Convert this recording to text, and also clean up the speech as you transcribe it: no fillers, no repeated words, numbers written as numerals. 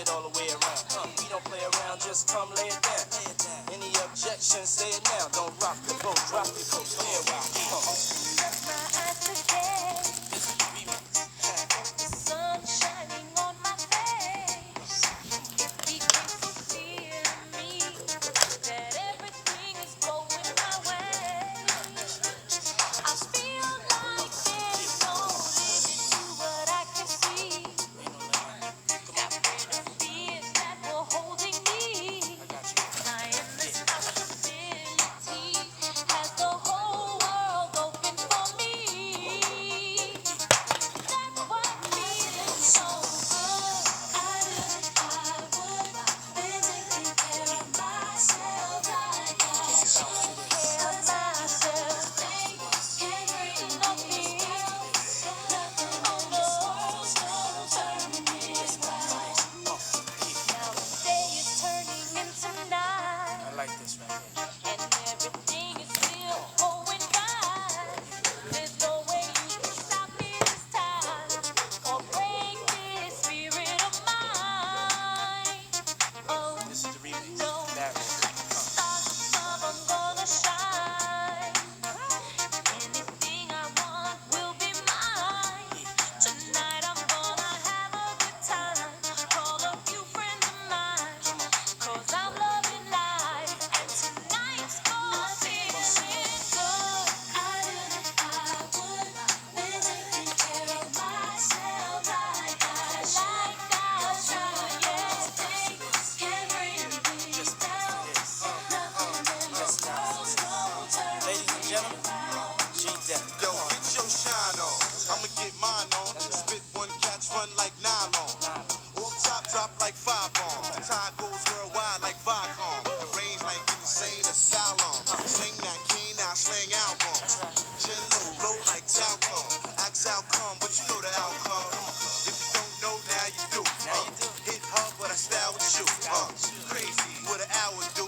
it all the way around. We don't play around, just come lay it down. Any objection, say it now. Don't rock the boat, drop the coat. Come here, wow. Come on. Close my eyes today. This is the remix. The sun shining on my face. It begins to feel me that everything is going my way. I feel like there's no limit to what I can see. Got rid of fears that were holding me. My endless possibility has the whole world open for me. That's what feels so good. I would been taking care of myself like I should. Care of myself. Can't bring no peace. Nothing on this world's gonna turn this right. Now the day is turning into night. I like this right here. And everything is still going right. There's no way you can stop me this time or break this spirit of mine. Oh, This is the remix. no. That one. Stars above, I'm gonna shine. Anything I want will be mine. Tonight I'm gonna have a good time. Call a few friends of mine. 'Cause I'm loving life. And tonight's gonna feel good. I would been taking care of myself like I should. Yeah, can't bring me down. Nothing in this world's gonna turn Ladies and gentlemen, G-Dep. Yo, get your shine on. I'ma get mine on. Spit one, catch run like nylon. Off top, drop like 5 bombs. The tide goes worldwide like Viacom. The range like insane asylum. Sling that cane, I slang album. Chin low, low like talcum. Axe outcome, but you know the outcome. If you don't know, now you do. Now you do. Hit hard, but I style with you. Crazy, what an hour do.